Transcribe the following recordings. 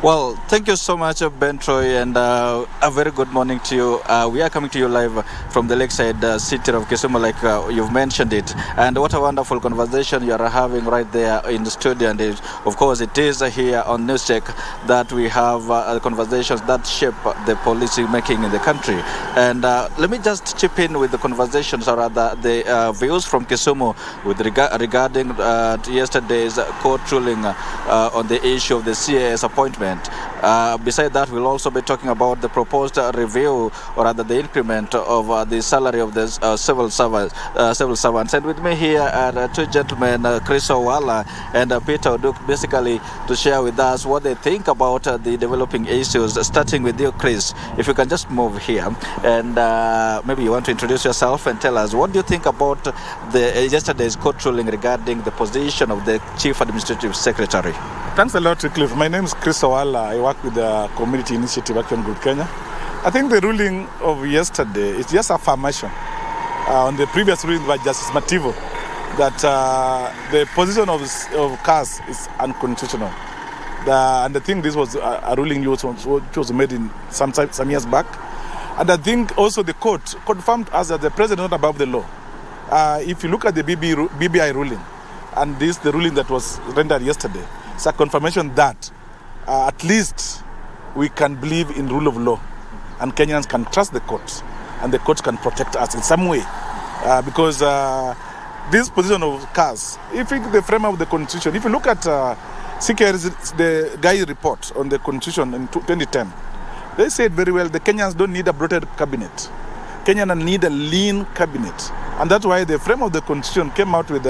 Well, thank you so much, Ben Troy, and a very good morning to you. We are coming to you live from the lakeside city of Kisumu, like you've mentioned it. And what a wonderful conversation you are having right there in the studio. And of course, it is here on News Check that we have conversations that shape the policy making in the country. And let me just chip in with the conversations, or rather the views from Kisumu regarding yesterday's court ruling on the issue of the CAS appointment. Beside that, we'll also be talking about the proposed review, or rather the increment of the salary of the civil servants. And with me here are two gentlemen, Chris Owala and Peter Oduk, basically to share with us what they think about the developing issues. Starting with you, Chris, if you can just move here, and maybe you want to introduce yourself and tell us what do you think about the yesterday's court ruling regarding the position of the Chief Administrative Secretary. Thanks a lot, Cliff. My name is Chris Owala. I work with the Community Initiative Action Group Kenya. I think the ruling of yesterday is just affirmation on the previous ruling by Justice Mativo that the position of CAS is unconstitutional. And I think this was a ruling which was made in some years back. And I think also the court confirmed us that the president is not above the law. If you look at the BBI ruling, and the ruling that was rendered yesterday, it's a confirmation that at least we can believe in rule of law, and Kenyans can trust the courts, and the courts can protect us in some way. Because this position of CAS, if the frame of the constitution, if you look at the Guy report on the constitution in 2010, they said very well the Kenyans don't need a bloated cabinet. Kenyans need a lean cabinet. And that's why the frame of the constitution came out with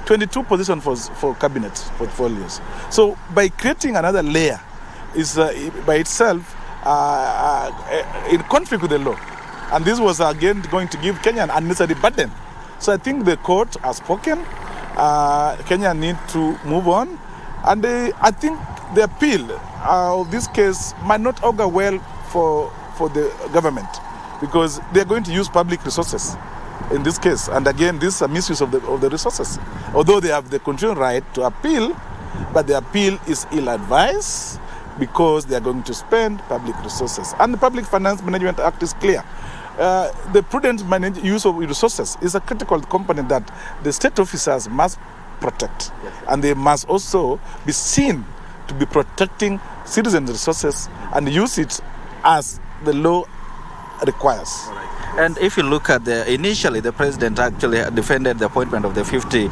22 positions for cabinet portfolios. So by creating another layer is by itself in conflict with the law. And this was again going to give Kenya an unnecessary burden. So I think the court has spoken. Kenya need to move on. And I think the appeal of this case might not augur well for the government, because they're going to use public resources in this case. And again, this is a misuse of the resources. Although they have the constitutional right to appeal, but the appeal is ill-advised because they are going to spend public resources. And the Public Finance Management Act is clear. The prudent use of resources is a critical component that the state officers must protect. Yes. And they must also be seen to be protecting citizens' resources and use it as the law requires. Right. And if you look at initially, the president actually defended the appointment of the 50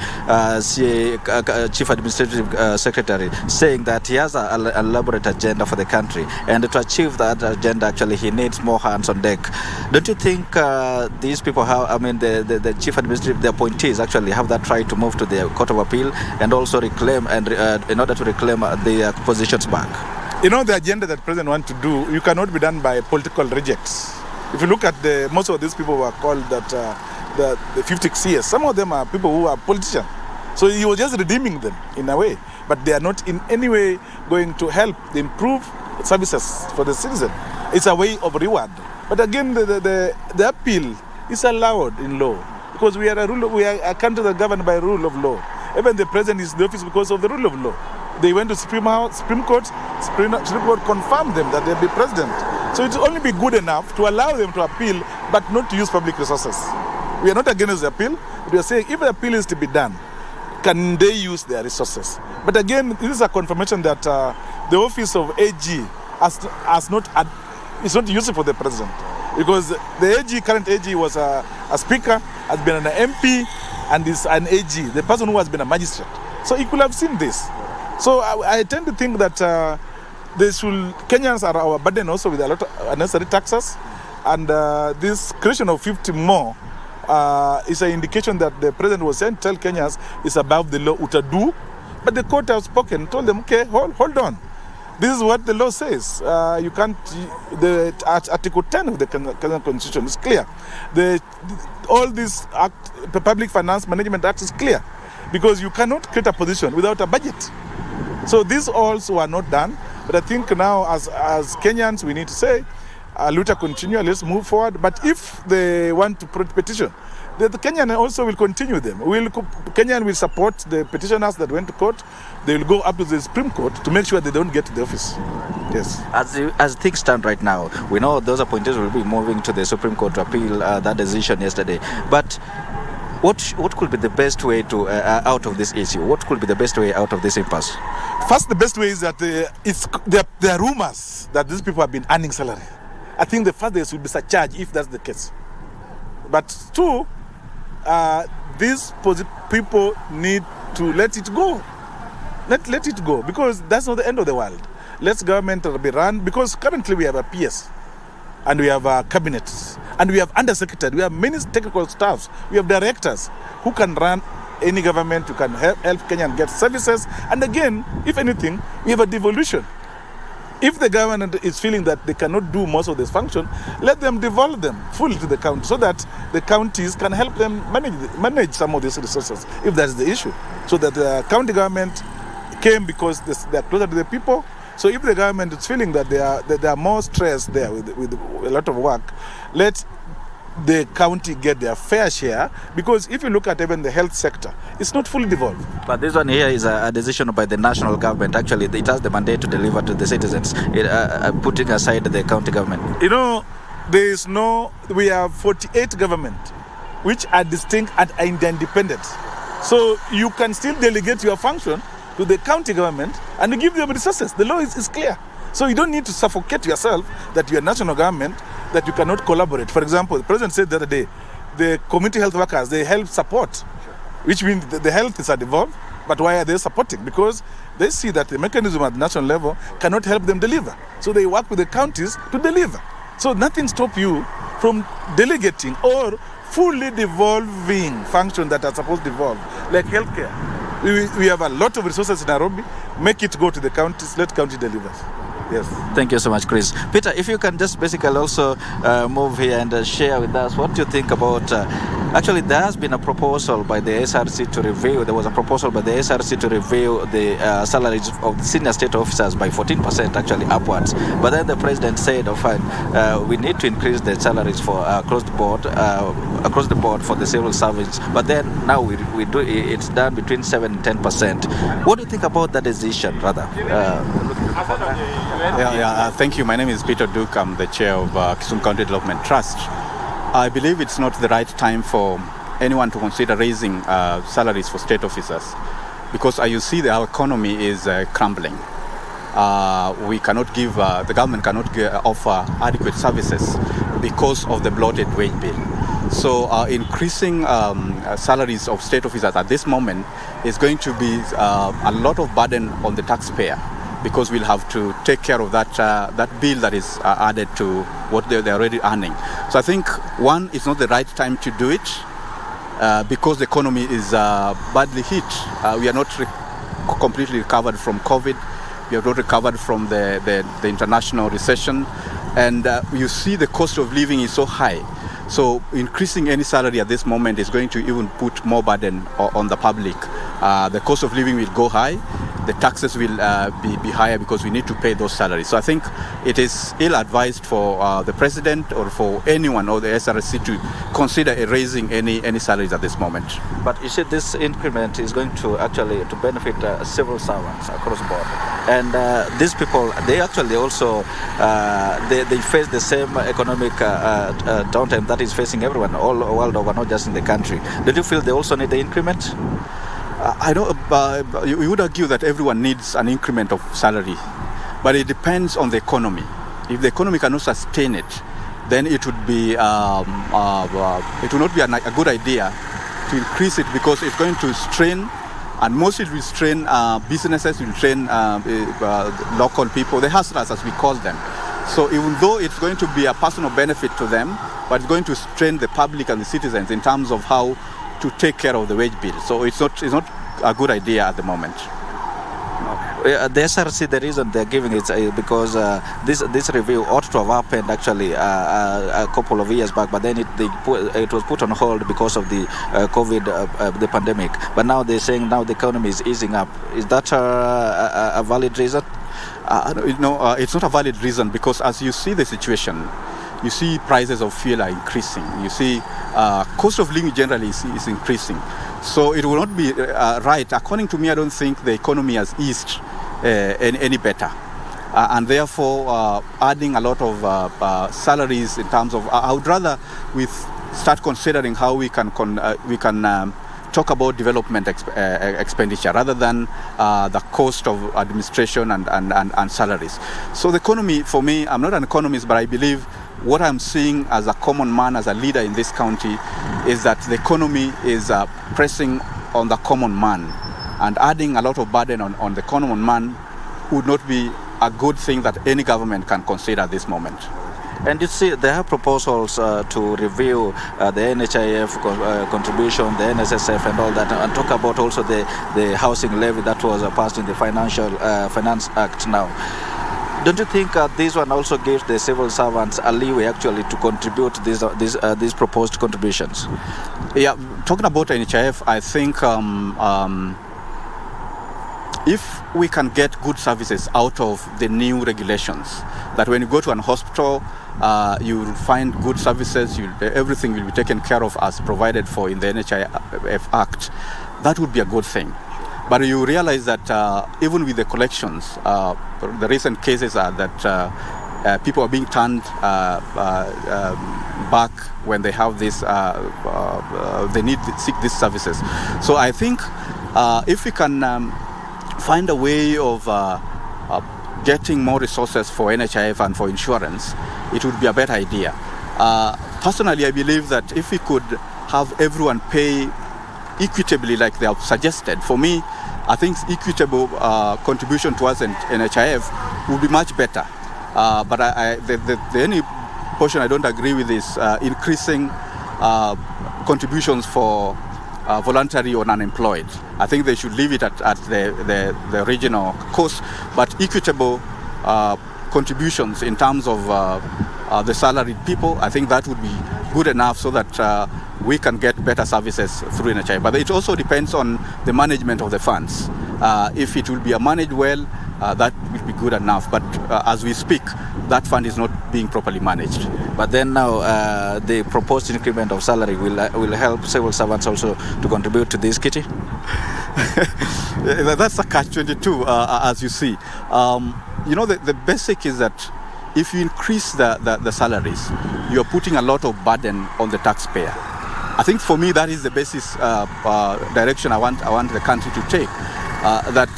Chief Administrative Secretary, saying that he has an elaborate agenda for the country. And to achieve that agenda, actually, he needs more hands on deck. Don't you think these people have, the Chief Administrative, the appointees actually have that right to move to the Court of Appeal and also reclaim, and in order to reclaim their positions back? You know, the agenda that the president wants to do, you cannot be done by political rejects. If you look at most of these people who are called that the 50 CS, some of them are people who are politicians. So he was just redeeming them in a way, but they are not in any way going to help improve services for the citizen. It's a way of reward. But again, the appeal is allowed in law, because we are a country that governed by rule of law. Even the president is in the office because of the rule of law. They went to Supreme Court. Supreme Court confirmed them that they'll be president. So it will only be good enough to allow them to appeal, but not to use public resources. We are not against the appeal, but we are saying if the appeal is to be done, can they use their resources? But again, this is a confirmation that the office of AG is not useful for the president, because the current AG was a speaker, has been an MP, and is an AG, the person who has been a magistrate. So he could have seen this. So I tend to think that Kenyans are our burden also with a lot of unnecessary taxes, and this creation of 50 more is an indication that the president was saying, tell Kenyans is above the law, utadu. But the court has spoken, told them, okay, hold on. This is what the law says. You can't. Article 10 of the Kenyan Constitution is clear. All this the Public Finance Management Act is clear, because you cannot create a position without a budget. So these also are not done. But I think now, as Kenyans, we need to say, Luta continue, let's move forward. But if they want to petition, the Kenyan also will continue them. Kenyan will support the petitioners that went to court. They will go up to the Supreme Court to make sure they don't get to the office. Yes. As things stand right now, we know those appointees will be moving to the Supreme Court to appeal that decision yesterday. But what could be the best way to out of this issue? What could be the best way out of this impasse? First, the best way is that there are rumors that these people have been earning salary. I think the first, they should be surcharged if that's the case. But two, these people need to let it go. Let it go, because that's not the end of the world. Let government be run, because currently we have a PS and we have a cabinet and we have undersecretary, we have many technical staffs, we have directors who can run any government, who can help Kenyan get services. And again, if anything, we have a devolution. If the government is feeling that they cannot do most of this function, let them devolve them fully to the county, so that the counties can help them manage some of these resources, if that's the issue. So that the county government came because they are closer to the people. So if the government is feeling that they are more stressed there with a lot of work, let the county get their fair share, because if you look at even the health sector, it's not fully devolved. But this one here is a decision by the national government. Actually, it has the mandate to deliver to the citizens, putting aside the county government. You know, we have 48 government which are distinct and are independent. So you can still delegate your function to the county government and give them resources. The law is clear. So you don't need to suffocate yourself that you are national government, that you cannot collaborate. For example, the president said the other day, the community health workers, they help support, which means the health is devolved. But why are they supporting? Because they see that the mechanism at the national level cannot help them deliver. So they work with the counties to deliver. So nothing stops you from delegating or fully devolving functions that are supposed to devolve, like healthcare. We have a lot of resources in Nairobi. Make it go to the counties. Let county deliver. Yes. Thank you so much, Chris. Peter, if you can just basically also move here and share with us what you think about. Actually, there has been a proposal by the SRC to review. There was a proposal by the SRC to review the salaries of the senior state officers by 14%, actually upwards. But then the president said, "Oh, fine, we need to increase the salaries for across the board for the civil servants." But then now we do it's done between 7 and 10%. What do you think about that decision, rather? Thank you. My name is Peter Duke. I'm the chair of Kisumu County Development Trust. I believe it's not the right time for anyone to consider raising salaries for state officers, because you see our economy is crumbling. We cannot give, the government cannot offer adequate services because of the bloated wage bill. So increasing salaries of state officers at this moment is going to be a lot of burden on the taxpayer, because we'll have to take care of that bill that is added to what they're already earning. So I think, one, it's not the right time to do it because the economy is badly hit. We are not completely recovered from COVID. We have not recovered from the international recession. And you see the cost of living is so high. So increasing any salary at this moment is going to even put more burden on the public. The cost of living will go high. The taxes will be higher because we need to pay those salaries. So I think it is ill-advised for the president or for anyone or the SRC to consider raising any salaries at this moment. But you said this increment is going to actually to benefit civil servants across the board. And these people, they actually also they face the same economic downtime that is facing everyone all world over, not just in the country. Do you feel they also need the increment? I don't. You would argue that everyone needs an increment of salary, but it depends on the economy. If the economy cannot sustain it, then it would be it would not be a good idea to increase it, because it's going to strain, and mostly it will strain businesses, will strain local people, the hustlers as we call them. So even though it's going to be a personal benefit to them, but it's going to strain the public and the citizens in terms of how to take care of the wage bill. So it's not a good idea at the moment. The SRC, the reason they're giving it is because this review ought to have happened actually a couple of years back, but then it was put on hold because of the COVID, the pandemic. But now they're saying now the economy is easing up. Is that a valid reason? It's not a valid reason, because as you see the situation, you see prices of fuel are increasing. You see cost of living generally is increasing. So it will not be right. According to me, I don't think the economy has eased any better. And therefore, adding a lot of salaries in terms of, I would rather start considering how we can talk about development expenditure rather than the cost of administration and salaries. So the economy, for me, I'm not an economist, but I believe what I'm seeing as a common man, as a leader in this county, is that the economy is pressing on the common man, and adding a lot of burden on the common man would not be a good thing that any government can consider at this moment. And you see, there are proposals to review the NHIF contribution, the NSSF and all that, and talk about also the housing levy that was passed in the Finance Act now. Don't you think this one also gives the civil servants a leeway actually to contribute these proposed contributions? Yeah, talking about NHIF, I think if we can get good services out of the new regulations, that when you go to an hospital, you will find good services, everything will be taken care of as provided for in the NHIF Act, that would be a good thing. But you realize that even with the collections, the recent cases are that people are being turned back when they have this, they seek these services. So I think if we can find a way of getting more resources for NHIF and for insurance, it would be a better idea. Personally, I believe that if we could have everyone pay equitably like they have suggested, for me, I think equitable contribution towards NHIF would be much better. But the only portion I don't agree with is increasing contributions for voluntary or unemployed. I think they should leave it at the original cost, but equitable contributions in terms of the salaried people, I think that would be good enough so that we can get better services through NHI. But it also depends on the management of the funds. If it will be managed well, that will be good enough. But as we speak, that fund is not being properly managed. But then now the proposed increment of salary will help civil servants also to contribute to this kitty? That's a catch-22, as you see. The basic is that if you increase the salaries, you're putting a lot of burden on the taxpayer. I think for me that is the basis direction I want the country to take. That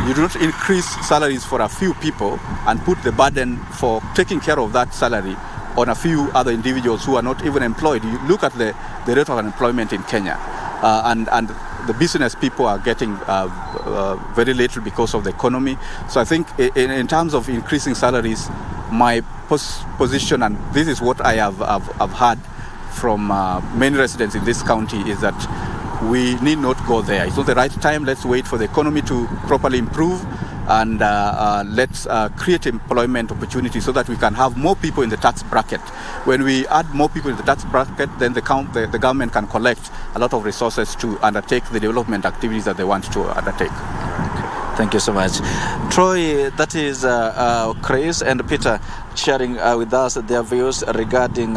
you do not increase salaries for a few people and put the burden for taking care of that salary on a few other individuals who are not even employed. You look at the rate of unemployment in Kenya, and the business people are getting very little because of the economy. So I think in terms of increasing salaries, my position, and this is what I have heard from many residents in this county, is that we need not go there. It's not the right time. Let's wait for the economy to properly improve, and let's create employment opportunities so that we can have more people in the tax bracket. When we add more people in the tax bracket, then the government can collect a lot of resources to undertake the development activities that they want to undertake. Thank you so much. Troy, that is Chris and Peter sharing with us their views regarding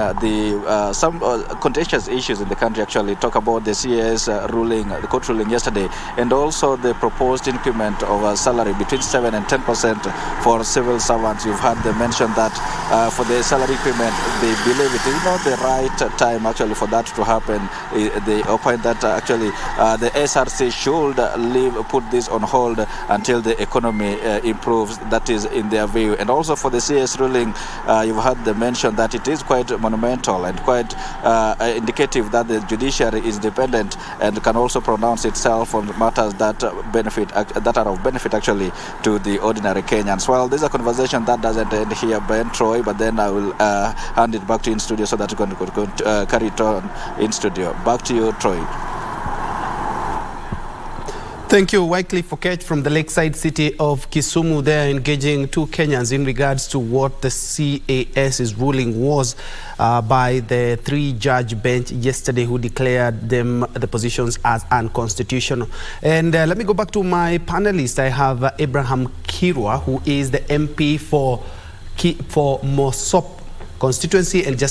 some contentious issues in the country. Actually, talk about the CAS ruling, the court ruling yesterday, and also the proposed increment of salary between 7 and 10% for civil servants. You've heard them mention that for the salary increment, they believe it is not the right time actually for that to happen. They opine that actually the SRC should put this on hold until the economy improves. That is in their view. And also for the CAS ruling, you've heard them mention that it is quite monumental and quite indicative that the judiciary is independent and can also pronounce itself on matters that are of benefit actually to the ordinary Kenyans. Well, this is a conversation that doesn't end here, Ben, Troy, but then I will hand it back to you in studio so that you can carry it on in studio. Back to you, Troy. Thank you, Wycliffe Okech from the lakeside city of Kisumu. There engaging two Kenyans in regards to what the CAS's ruling was by the three-judge bench yesterday, who declared the positions as unconstitutional. And let me go back to my panelists. I have Abraham Kirwa, who is the MP for Mosop constituency and just